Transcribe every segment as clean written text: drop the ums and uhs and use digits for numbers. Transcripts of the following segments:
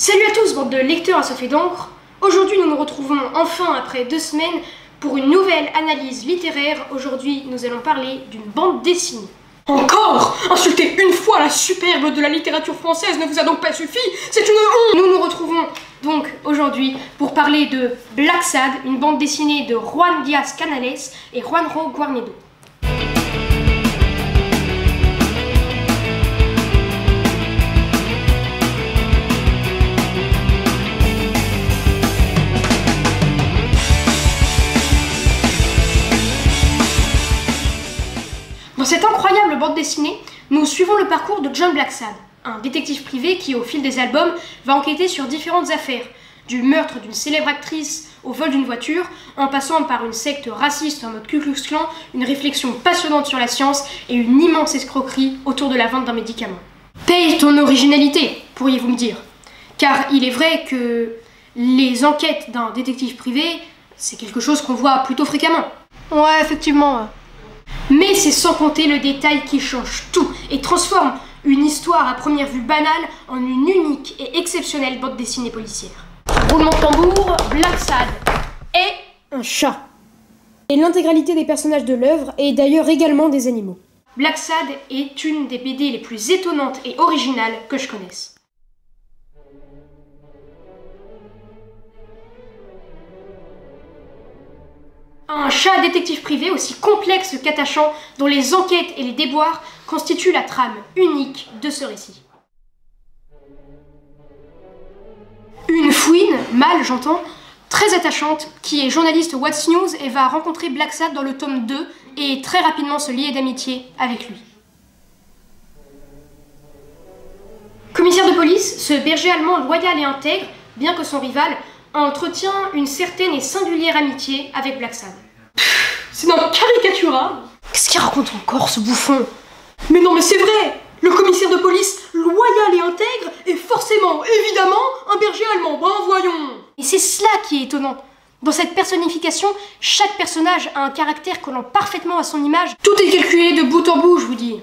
Salut à tous, bande de lecteurs assoiffés d'encre. Aujourd'hui, nous nous retrouvons enfin après 2 semaines pour une nouvelle analyse littéraire. Aujourd'hui, nous allons parler d'une bande dessinée. Encore? Insulter une fois la superbe de la littérature française ne vous a donc pas suffi? C'est une honte! Nous nous retrouvons donc aujourd'hui pour parler de Black Sad, une bande dessinée de Juan Diaz Canales et Juanjo Guarnedo. Dans cette incroyable bande dessinée, nous suivons le parcours de John Black Sad, un détective privé qui, au fil des albums, va enquêter sur différentes affaires, du meurtre d'une célèbre actrice au vol d'une voiture, en passant par une secte raciste en mode Ku Klux Klan, une réflexion passionnante sur la science et une immense escroquerie autour de la vente d'un médicament. Paye ton originalité, pourriez-vous me dire, car il est vrai que les enquêtes d'un détective privé, c'est quelque chose qu'on voit plutôt fréquemment. Ouais, effectivement. Mais c'est sans compter le détail qui change tout et transforme une histoire à première vue banale en une unique et exceptionnelle bande dessinée policière. Roulement de tambour, Black Sad est un chat. Et l'intégralité des personnages de l'œuvre est d'ailleurs également des animaux. Black Sad est une des BD les plus étonnantes et originales que je connaisse. Un chat détective privé aussi complexe qu'attachant, dont les enquêtes et les déboires constituent la trame unique de ce récit. Une fouine, mâle j'entends, très attachante, qui est journaliste What's News et va rencontrer Black Sad dans le tome 2 et très rapidement se lier d'amitié avec lui. Commissaire de police, ce berger allemand loyal et intègre, bien que son rival, entretient une certaine et singulière amitié avec Black Sad. C'est d'un caricatural. Qu'est-ce qu'il raconte encore, ce bouffon? Mais non, mais c'est vrai! Le commissaire de police, loyal et intègre, est forcément, évidemment, un berger allemand. Ben voyons! Et c'est cela qui est étonnant. Dans cette personnification, chaque personnage a un caractère collant parfaitement à son image. Tout est calculé de bout en bout, je vous dis.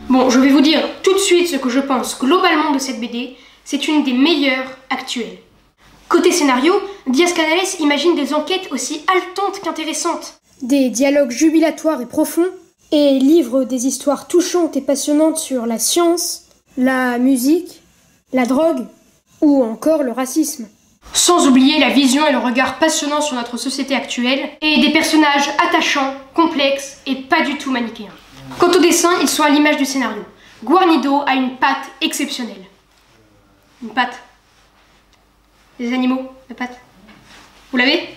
Bon, je vais vous dire tout de suite ce que je pense globalement de cette BD, c'est une des meilleures actuelles. Côté scénario, Diaz Canales imagine des enquêtes aussi haletantes qu'intéressantes. Des dialogues jubilatoires et profonds, et livre des histoires touchantes et passionnantes sur la science, la musique, la drogue, ou encore le racisme. Sans oublier la vision et le regard passionnant sur notre société actuelle, et des personnages attachants, complexes et pas du tout manichéens. Quant au dessin, ils sont à l'image du scénario. Guarnedo a une patte exceptionnelle. Une patte. Les animaux, la patte. Vous l'avez?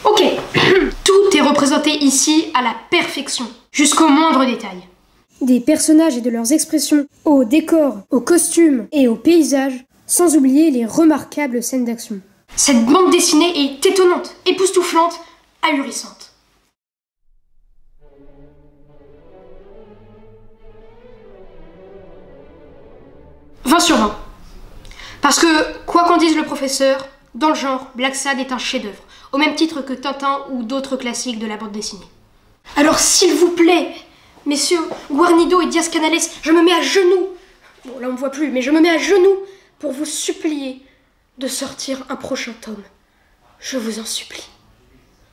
Ok. Tout est représenté ici à la perfection, jusqu'au moindre détail. Des personnages et de leurs expressions, aux décors, aux costumes et aux paysages, sans oublier les remarquables scènes d'action. Cette bande dessinée est étonnante, époustouflante, ahurissante. 20 sur 20. Parce que, quoi qu'en dise le professeur, dans le genre, Black Sad est un chef-d'œuvre. au même titre que Tintin ou d'autres classiques de la bande dessinée. Alors s'il vous plaît, messieurs Guarnido et Diaz-Canales, je me mets à genoux, bon là on me voit plus, mais je me mets à genoux pour vous supplier de sortir un prochain tome. Je vous en supplie.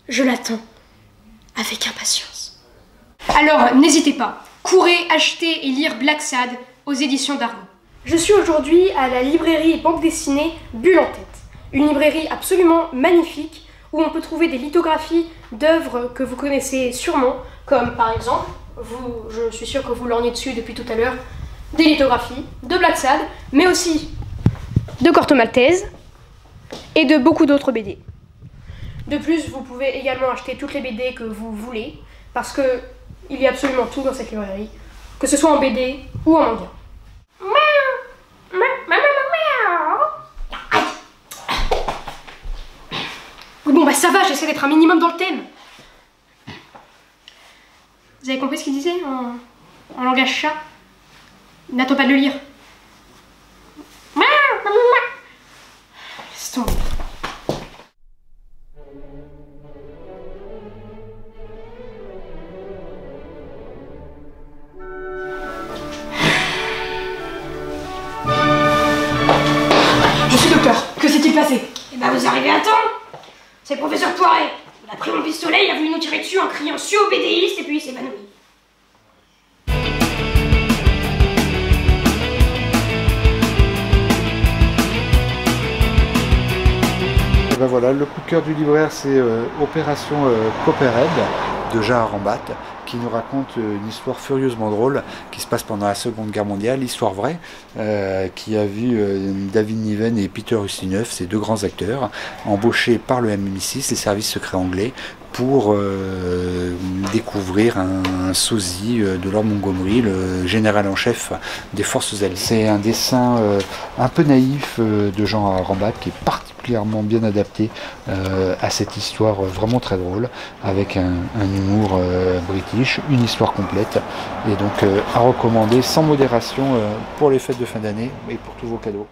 Je l'attends avec impatience. Alors n'hésitez pas, courez acheter et lire Black Sad aux éditions d'Argo. Je suis aujourd'hui à la librairie bande dessinée Bulle en tête, une librairie absolument magnifique où on peut trouver des lithographies d'œuvres que vous connaissez sûrement, comme par exemple, je suis sûr que vous lorgnez dessus depuis tout à l'heure, des lithographies de Black Sad, mais aussi de Corto Maltese et de beaucoup d'autres BD. De plus, vous pouvez également acheter toutes les BD que vous voulez, parce que il y a absolument tout dans cette librairie, que ce soit en BD ou en manga. Oui, bon bah ça va, j'essaie d'être un minimum dans le thème. Vous avez compris ce qu'il disait en langage chat? N'attends pas de le lire. Laisse tomber. Je suis docteur, que s'est-il passé? Eh ben vous arrivez à temps. C'est le professeur Poiret. Il a pris mon pistolet, il a voulu nous tirer dessus en criant "Su au BDiste" et puis il s'est évanoui. Ben voilà, le coup de cœur du libraire, c'est Opération Copperhead de Jahar Rambat, qui nous raconte une histoire furieusement drôle qui se passe pendant la Seconde Guerre mondiale, histoire vraie, qui a vu David Niven et Peter Ustinov, ces deux grands acteurs, embauchés par le MI6, les services secrets anglais, pour découvrir un sosie de Lord Montgomery, le général en chef des forces alliées. C'est un dessin un peu naïf de Jahar Rambat qui est particulièrement bien adapté à cette histoire vraiment très drôle, avec un humour british, une histoire complète, et donc à recommander sans modération pour les fêtes de fin d'année et pour tous vos cadeaux.